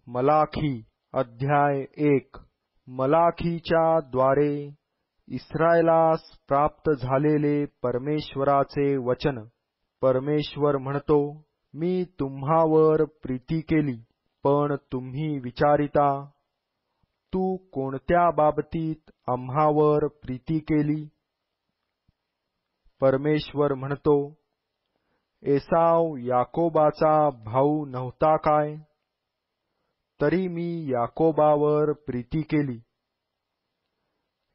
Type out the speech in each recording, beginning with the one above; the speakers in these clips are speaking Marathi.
मलाखी अध्याय 1 मलाखीच्या द्वारे इस्रायेलास प्राप्त झालेले परमेश्वराचे वचन. परमेश्वर म्हणतो, मी तुम्हावर प्रीती केली, पण तुम्ही विचारिता, तू कोणत्या बाबतीत आम्हावर प्रीती केली? परमेश्वर म्हणतो, एसाव याकोबाचा भाऊ नव्हता काय? तरी मी याकोबावर प्रीती केली,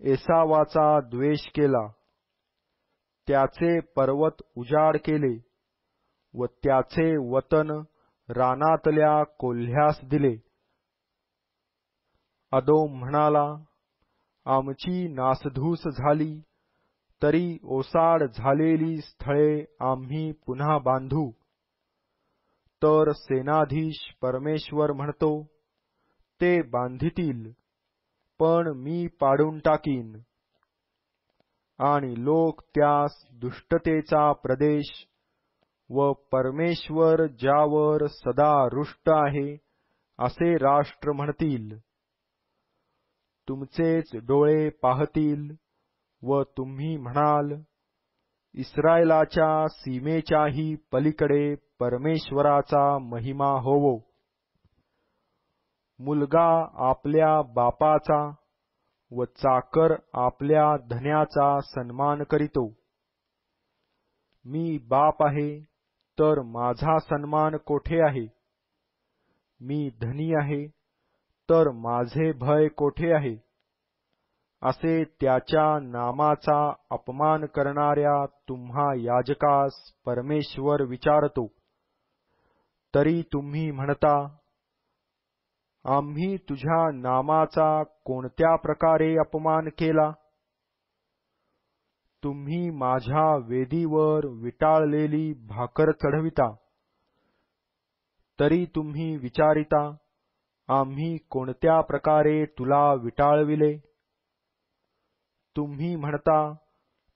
एसावाचा द्वेष केला, त्याचे पर्वत उजाड केले व त्याचे वतन रानातल्या कोल्ह्यास दिले. अदोम म्हणाला, आमची नासधूस झाली, तरी ओसाड झालेली स्थळे आम्ही पुन्हा बांधू. तर सेनाधीश परमेश्वर म्हणतो, ते बांधितील, पण मी पाडून टाकीन. आणि लोक त्यास दुष्टतेचा प्रदेश व परमेश्वर ज्यावर सदा रुष्ट आहे असे राष्ट्र म्हणतील. तुमचेच डोळे पाहतील व तुम्ही म्हणाल, इस्रायेलाच्या सीमेच्याही पलीकडे परमेश्वराचा महिमा होवो. मुलगा आपल्या बापाचा व चाकर आपल्या धन्याचा सन्मान करीतो. मी बाप आहे, तर माझा सन्मान कोठे आहे? मी धनी आहे, तर माझे भय कोठे आहे? असे त्याच्या नामाचा अपमान करणाऱ्या तुम्हा याजकास परमेश्वर विचारतो. तरी तुम्ही म्हणता, आम्ही तुझ्या नामाचा कोणत्या प्रकारे अपमान केला? तुम्ही माझ्या वेदीवर विटाळलेली भाकर चढविता. तरी तुम्ही विचारिता, आम्ही कोणत्या प्रकारे तुला विटाळविले? तुम्ही म्हणता,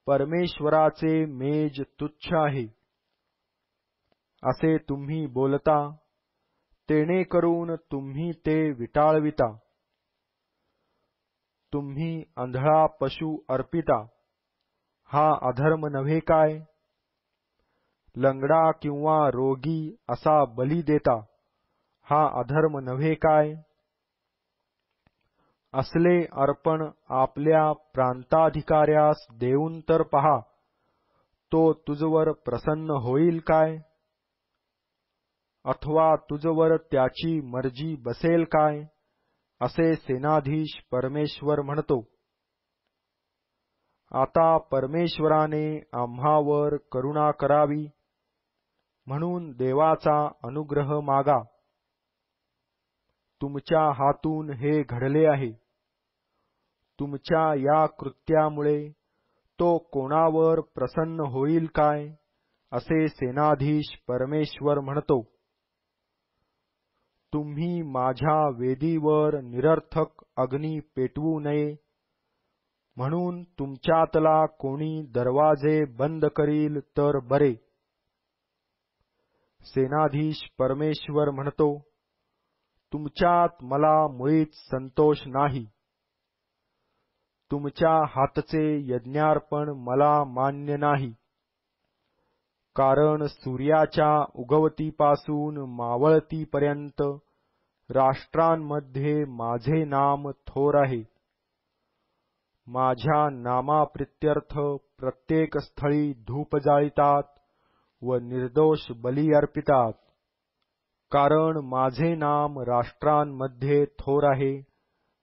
परमेश्वराचे मेज तुच्छ आहे. असे तुम्ही बोलता, तेणेकरून तुम्ही ते विटाळविता. तुम्ही आंधळा पशु अर्पिता, हा अधर्म नव्हे काय? लंगडा किंवा रोगी असा बली देता, हा अधर्म नव्हे काय? असले अर्पण आपल्या प्रांताधिकाऱ्यास देऊन तर पहा, तो तुझवर प्रसन्न होईल काय? अथवा तुझवर त्याची मर्जी बसेल काय? असे सेनाधीश परमेश्वर म्हणतो. आता परमेश्वराने आम्हावर करुणा करावी, म्हणून देवाचा अनुग्रह मागा. तुमच्या हातून हे घडले आहे. तुमच्या या कृत्यामुळे तो कोणावर प्रसन्न होईल काय? असे सेनाधीश परमेश्वर म्हणतो. तुम्ही माझ्या वेदीवर निरर्थक अग्नी पेटवू नये, म्हणून तुमच्यातला कोणी दरवाजे बंद करील तर बरे. सेनाधीश परमेश्वर म्हणतो, तुमच्यात मला मुळीच संतोष नाही. तुमच्या हातचे यज्ञार्पण मला मान्य नाही. कारण सूर्याच्या उगवतीपासून मावळतीपर्यंत राष्ट्रांमध्ये माझे नाम थोर आहे. माझ्या नामाप्रित्यर्थ प्रत्येक स्थळी धूप जाळीतात व निर्दोष बली अर्पितात. कारण माझे नाम राष्ट्रांमध्ये थोर आहे,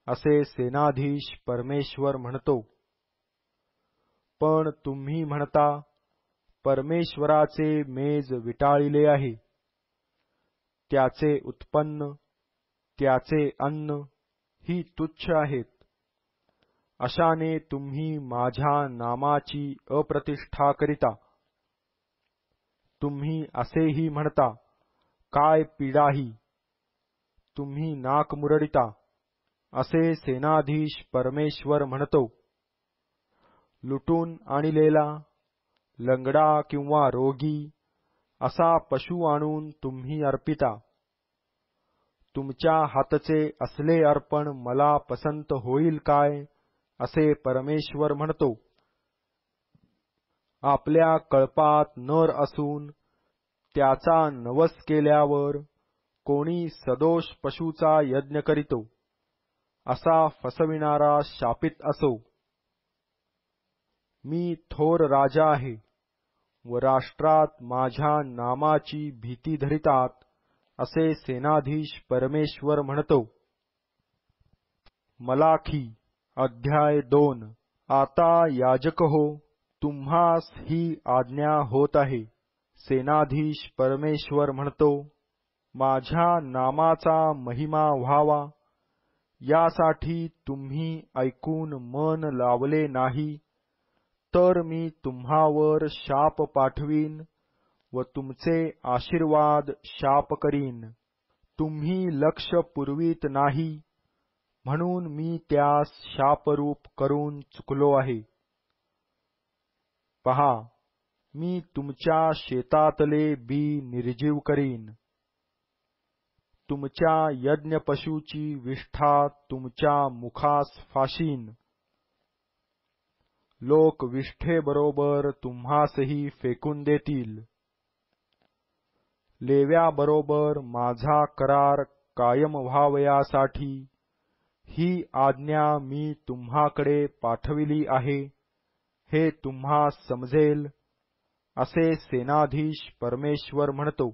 असे सेनाधीश परमेश्वर म्हणतो. पण तुम्ही म्हणता, परमेश्वराचे मेज विटाळिले आहे. त्याचे उत्पन्न, त्याचे अन्न ही तुच्छ आहेत. अशाने तुम्ही माझ्या नामाची अप्रतिष्ठा करिता. तुम्ही असेही म्हणता, काय पीडाही! तुम्ही नाक मुरडिता, असे सेनाधीश परमेश्वर म्हणतो. लुटून आणलेला, लंगडा किंवा रोगी असा पशु आणून तुम्ही अर्पिता. तुमच्या हातचे असले अर्पण मला पसंत होईल काय, असे परमेश्वर म्हणतो. आपल्या कळपात नर असून त्याचा नवस केल्यावर कोणी सदोष पशूचा यज्ञ करीतो, असा फसविणारा शापित असो. मी थोर राजा आहे व राष्ट्रात माझ्या नामाची भीती धरितात, असे सेनाधीश परमेश्वर म्हणतो. मलाखी अध्याय 2. आता याजक हो, तुम्हास ही आज्ञा होत आहे. सेनाधीश परमेश्वर म्हणतो, माझ्या नामाचा महिमा व्हावा यासाठी तुम्ही ऐकून मन लावले नाही, तर मी तुम्हावर शाप पाठवीन व तुमचे आशीर्वाद शाप करीन. तुम्ही लक्ष पुरवीत नाही, म्हणून मी त्यास शापरूप करून चुकलो आहे. पहा, मी तुमच्या शेतातले बी निर्जीव करीन. तुमच्या यज्ञपशूची विष्ठा तुमच्या मुखास फाशीन. लोक विष्ठेबरोबर तुम्हासही फेकून देतील. लेव्याबरोबर माझा करार कायम व्हावयासाठी ही आज्ञा मी तुम्हाकडे पाठविली आहे, हे तुम्हा समजेल, असे सेनाधीश परमेश्वर म्हणतो.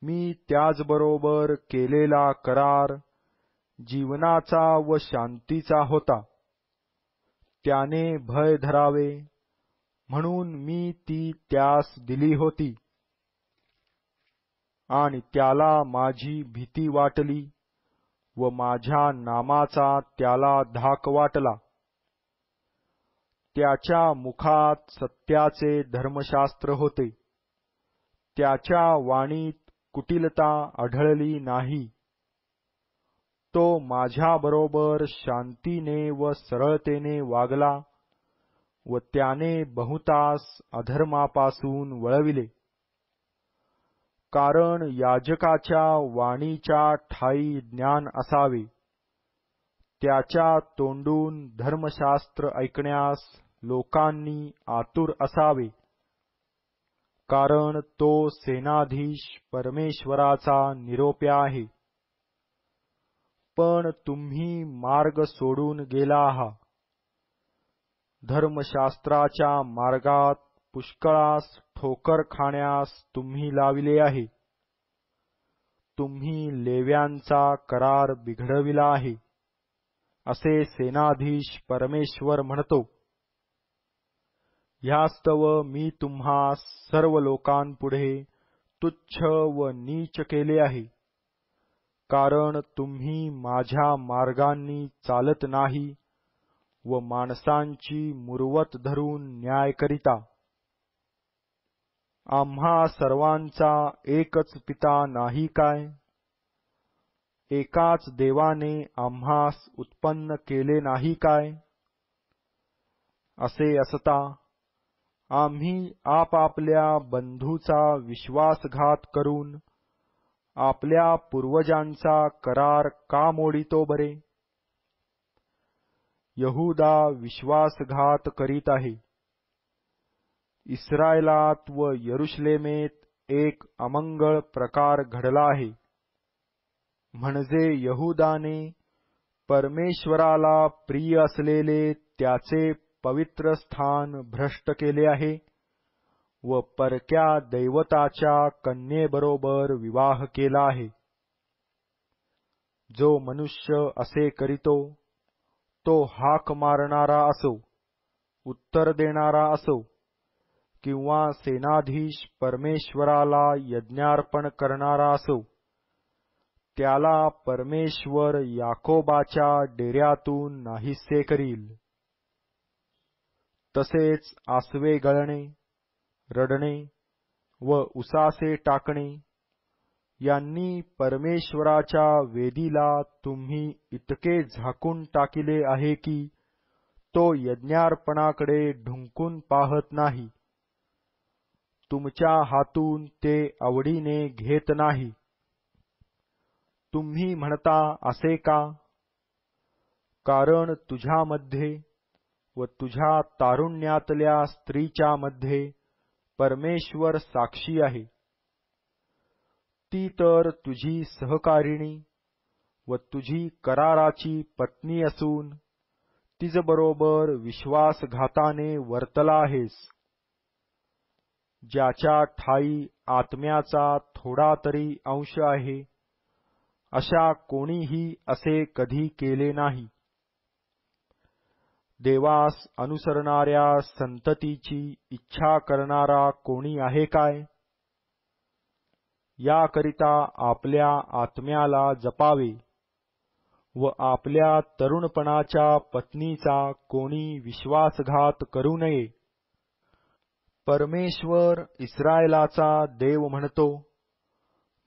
मी त्याचबरोबर केलेला करार जीवनाचा व शांतीचा होता. त्याने भय धरावे म्हणून मी ती त्यास दिली होती, आणि त्याला माझी भीती वाटली व माझ्या नामाचा त्याला धाक वाटला. त्याच्या मुखात सत्याचे धर्मशास्त्र होते. त्याच्या वाणीत कुटिलता आढळली नाही. तो माझ्याबरोबर शांतीने व सरळतेने वागला व त्याने बहुतास अधर्मापासून वळविले. कारण याजकाच्या वाणीच्या ठायी ज्ञान असावे. त्याच्या तोंडून धर्मशास्त्र ऐकण्यास लोकांनी आतुर असावे. कारण तो सेनाधीश परमेश्वराचा निरोप्या आहे. पण तुम्ही मार्ग सोडून गेला आहात. धर्मशास्त्राच्या मार्गात पुष्कळास ठोकर खाण्यास तुम्ही लाविले आहे. तुम्ही लेव्यांचा करार बिघडविला आहे, असे सेनाधीश परमेश्वर म्हणतो. ह्यास्तव मी तुम्हास सर्व लोकांपुढे तुच्छ व नीच केले आहे. कारण तुम्ही माझ्या मार्गांनी चालत नाही व माणसांची मुरवत धरून न्याय करिता. आम्हा सर्वांचा एकच पिता नाही काय? एकाच देवाने आम्हास उत्पन्न केले नाही काय? असे असता आम्ही आपापल्या बंधूचा विश्वासघात करून आपल्या पूर्वजांचा करार का मोडितो बरे? यहूदा विश्वासघात करीत आहे. इस्रायलात व यरुशलेमेत एक अमंगळ प्रकार घडला आहे. म्हणजे यहूदाने परमेश्वराला प्रिय असलेले त्याचे पवित्र स्थान भ्रष्ट केले आहे व परक्या दैवताच्या कन्येबरोबर विवाह केला आहे. जो मनुष्य असे करीतो, तो हाक मारणारा असो, उत्तर देणारा असो, किंवा सेनाधीश परमेश्वराला यज्ञार्पण करणारा असो, त्याला परमेश्वर याकोबाच्या डेऱ्यातून नाहीसे करील. तसेच आसवे गळणे, रडणे व उसासे टाकणे यांनी परमेश्वराच्या वेदीला तुम्ही इतके झाकून टाकिले आहे की तो यज्ञार्पणाकडे ढुंकून पाहत नाही. तुमच्या हातून ते आवडीने घेत नाही. तुम्ही म्हणता असे का? कारण तुझ्यामध्ये व तुझ्या तारुण्यातल्या स्त्रीच्या मध्ये परमेश्वर साक्षी आहे. ती तर तुझी सहकारिणी व तुझी कराराची पत्नी असून तिजबरोबर विश्वासघाताने वर्तला आहेस. ज्याच्या ठायी आत्म्याचा थोडा तरी अंश आहे, अशा कोणीही असे कधी केले नाही. देवास अनुसरणाऱ्या संततीची इच्छा करणारा कोणी आहे काय? याकरिता आपल्या आत्म्याला जपावे व आपल्या तरुणपणाच्या पत्नीचा कोणी विश्वासघात करू नये. परमेश्वर इस्रायलाचा देव म्हणतो,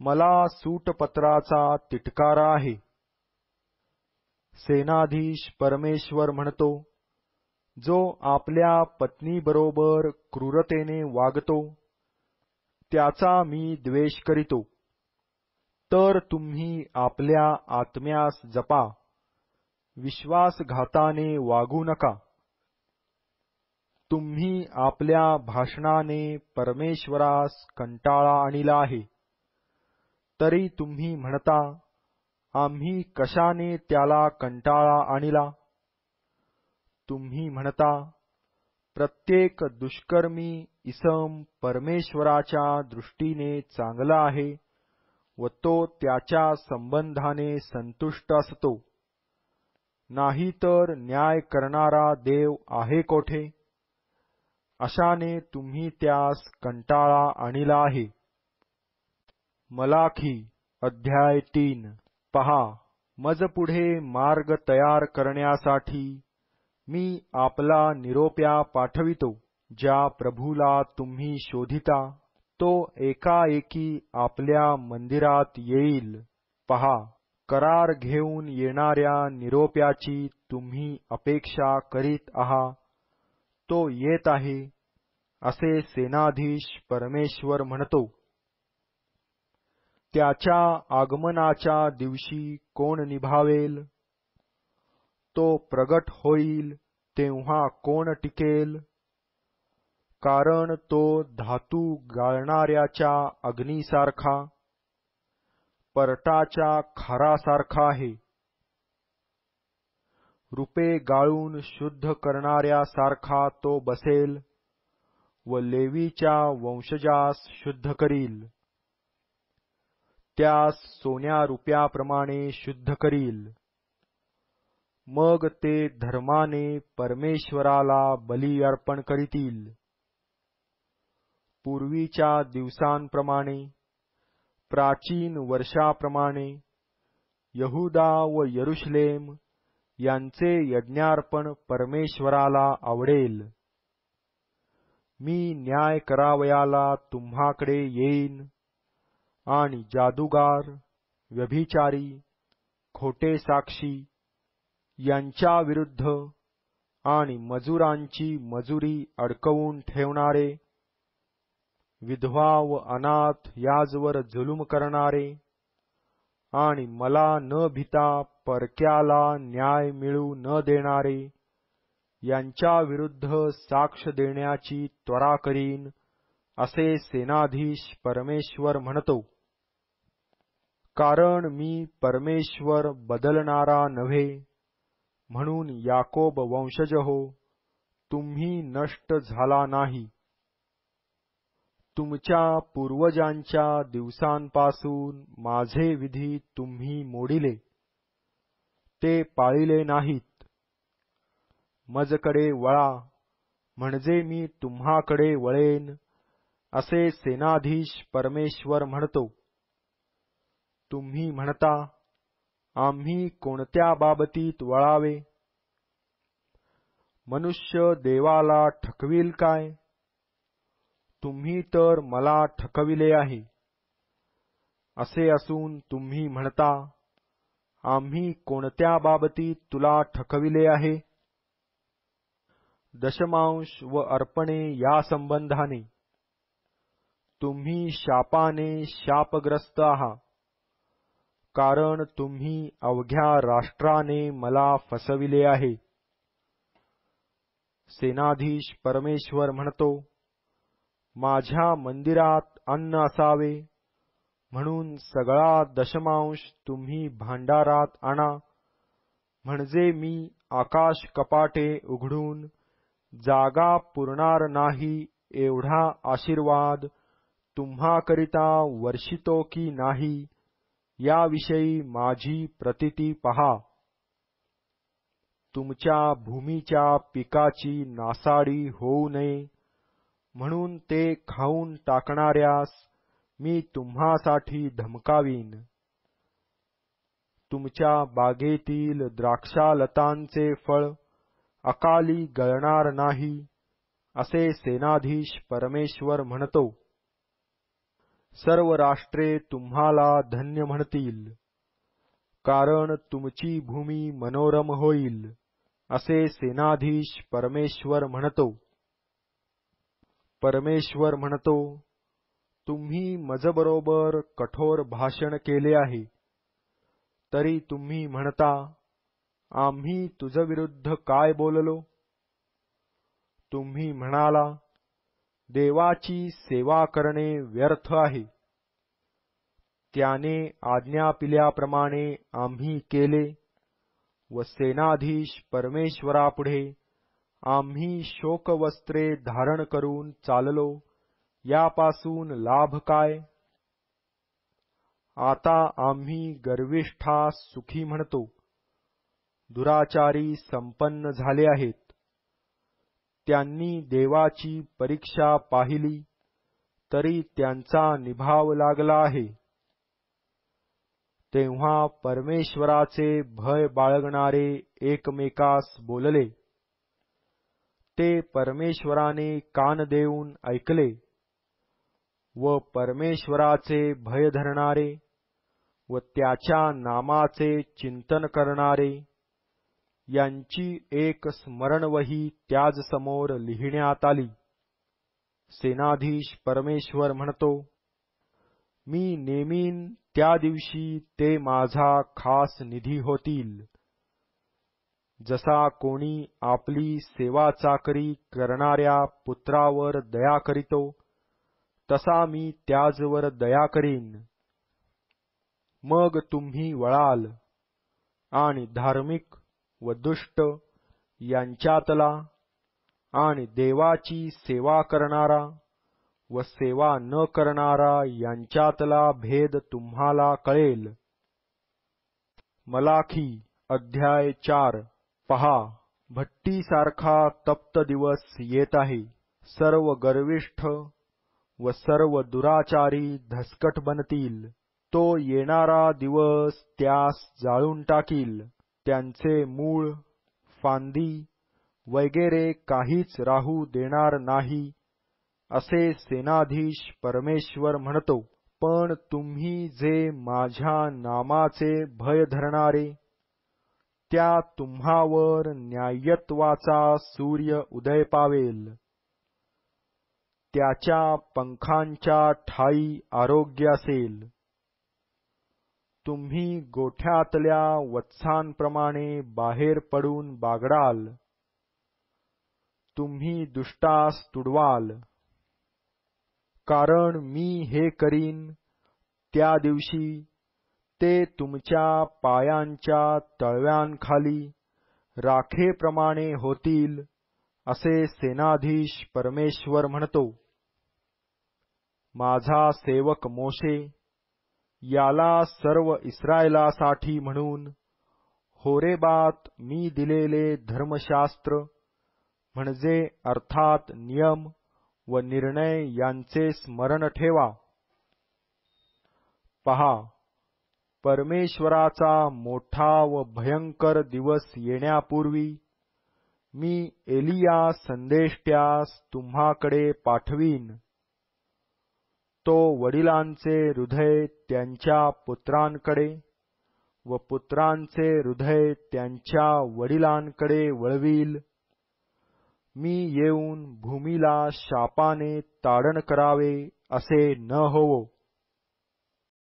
मला सूटपत्राचा तिटकारा आहे. सेनाधीश परमेश्वर म्हणतो, जो आपल्या पत्नीबरोबर क्रूरतेने वागतो त्याचा मी द्वेष करीतो. तर तुम्ही आपल्या आत्म्यास जपा, विश्वासघाताने वागू नका. तुम्ही आपल्या भाषणाने परमेश्वरास कंटाळा आणिला आहे. तरी तुम्ही म्हणता, आम्ही कशाने त्याला कंटाळा आणिला? तुम्ही म्हणता, प्रत्येक दुष्कर्मी इसम परमेश्वराच्या दृष्टीने चांगला आहे व तो त्याच्या संबंधाने संतुष्ट असतो. नाही तर न्याय करणारा देव आहे कोठे? अशाने तुम्ही त्यास कंटाळा आणिला आहे. मलाखी अध्याय 3. पहा, मज पुढे मार्ग तयार करण्यासाठी मी आपला निरोप्या पाठवितो. ज्या प्रभूला तुम्ही शोधिता तो एकाएकी आपल्या मंदिरात येईल. पहा, करार घेऊन येणाऱ्या निरोप्याची तुम्ही अपेक्षा करीत आहात. तो येत आहे, असे सेनाधीश परमेश्वर म्हणतो. त्याच्या आगमनाच्या दिवशी कोण निभावेल? तो प्रगट होईल तेव्हा कोण टिकेल? कारण तो धातू गाळणाऱ्याच्या अग्नीसारखा, परटाच्या खारासारखा आहे. रूपे गाळून शुद्ध करणाऱ्यासारखा तो बसेल व लेवीच्या वंशजास शुद्ध करील. त्यास सोन्या रुपयाप्रमाणे शुद्ध करील. मग ते धर्माने परमेश्वराला बली अर्पण करीतील. पूर्वीच्या दिवसांप्रमाणे, प्राचीन वर्षाप्रमाणे यहुदा व यरुशलेम यांचे यज्ञार्पण परमेश्वराला आवडेल. मी न्याय करावयाला तुम्हाकडे येईन आणि जादूगार, व्यभिचारी, खोटे साक्षी यांच्या विरुद्ध आणि मजुरांची मजुरी अडकवून ठेवणारे, विधवा व अनाथ याजवर जुलूम करणारे आणि मला न भिता परक्याला न्याय मिळू न देणारे यांच्या विरुद्ध साक्ष देण्याची त्वरा करीन, असे सेनाधीश परमेश्वर म्हणतो. कारण मी परमेश्वर बदलणारा नव्हे, म्हणून याकोब वंशज हो, तुम्ही नष्ट झाला नाही. तुमच्या पूर्वजांच्या दिवसांपासून माझे विधी तुम्ही मोडिले, ते पाळिले नाहीत. मजकडे वळा, म्हणजे मी तुम्हाकडे वळेन, असे सेनाधीश परमेश्वर म्हणतो. तुम्ही म्हणता, आम्ही कोणत्या बाबतीत वळावे? मनुष्य देवाला ठकविल काय? तुम्ही तर मला ठकविले आहे. असे असून तुम्ही म्हणता, आम्ही कोणत्या बाबतीत तुला ठकविले आहे? दशमांश व अर्पणे या संबंधाने तुम्ही शापाने शापग्रस्त आहात. कारण तुम्ही अवघ्या राष्ट्राने मला फसविले आहे. सेनाधीश परमेश्वर म्हणतो, माझ्या मंदिरात अन्न असावे म्हणून सगळा दशमांश तुम्ही भांडारात आणा, म्हणजे मी आकाश कपाटे उघडून जागा पुरणार नाही एवढा आशीर्वाद तुम्हाकरिता वर्षितो की नाही, याविषयी माझी प्रतीती पहा. तुमच्या भूमीच्या पिकाची नासाडी होऊ नये म्हणून ते खाऊन टाकणाऱ्यास मी तुम्हासाठी धमकावीन. तुमच्या बागेतील द्राक्षालतांचे फळ अकाली गळणार नाही, असे सेनाधीश परमेश्वर म्हणतो. सर्व राष्ट्रे तुम्हाला धन्य म्हणतील, कारण तुमची भूमी मनोरम होईल, असे सेनाधीश परमेश्वर म्हणतो. परमेश्वर म्हणतो, तुम्ही मजबरोबर कठोर भाषण केले आहे, तरी तुम्ही म्हणता, आम्ही तुझविरुद्ध काय बोललो? तुम्ही म्हणाला, देवाची सेवा करणे व्यर्थ आहे. त्याने आज्ञापिल्याप्रमाणे आम्ही केले व सेनाधीश परमेश्वरापुढे आम्ही शोकवस्त्रे धारण करून चाललो, यापासून लाभ काय? आता आम्ही गर्विष्ठास सुखी म्हणतो. दुराचारी संपन्न झाले आहेत. त्यांनी देवाची परीक्षा पाहिली, तरी त्यांचा निभाव लागला आहे. तेव्हा परमेश्वराचे भय बाळगणारे एकमेकास बोलले. ते परमेश्वराने कान देऊन ऐकले व परमेश्वराचे भय धरणारे व त्याच्या नामाचे चिंतन करणारे यांची एक स्मरणवही त्याजसमोर लिहिण्यात आली. सेनाधीश परमेश्वर म्हणतो, मी नेमीन त्या दिवशी ते माझा खास निधी होतील. जसा कोणी आपली सेवा चाकरी करणाऱ्या पुत्रावर दया करीतो, तसा मी त्याजवर दया करीन. मग तुम्ही वळाल आणि धार्मिक व दुष्ट यांच्यातला आणि देवाची सेवा करणारा व सेवा न करणारा यांच्यातला भेद तुम्हाला कळेल. मलाखी अध्याय 4. पहा, भट्टीसारखा तप्त दिवस येत आहे. सर्व गर्विष्ठ व सर्व दुराचारी धसकट बनतील. तो येणारा दिवस त्यास जाळून टाकील. त्यांचे मूळ, फांदी वगैरे काहीच राहू देणार नाही, असे सेनाधीश परमेश्वर म्हणतो. पण तुम्ही जे माझ्या नामाचे भय धरणारे, त्या तुम्हावर न्यायत्वाचा सूर्य उदय पावेल. त्याच्या पंखांच्या ठायी आरोग्य असेल. तुम्ही गोठ्यातल्या वत्सांप्रमाणे बाहेर पडून बागडाल. तुम्ही दुष्टास तुडवाल. कारण मी हे करीन, त्या दिवशी ते तुमच्या पायांच्या तळव्यांखाली राखेप्रमाणे होतील, असे सेनाधीश परमेश्वर म्हणतो. माझा सेवक मोशे याला सर्व इस्रायलासाठी म्हणून होरेबात मी दिलेले धर्मशास्त्र, म्हणजे अर्थात नियम व निर्णय यांचे स्मरण ठेवा. पहा, परमेश्वराचा मोठा व भयंकर दिवस येण्यापूर्वी मी एलिया संदेष्ट्यास तुम्हाकडे पाठवीन. तो वडिलांचे हृदय त्यांच्या पुत्रांकडे व पुत्रांचे हृदय त्यांच्या वडिलांकडे वळवील. मी येऊन भूमीला शापाने ताडण करावे असे न होवो.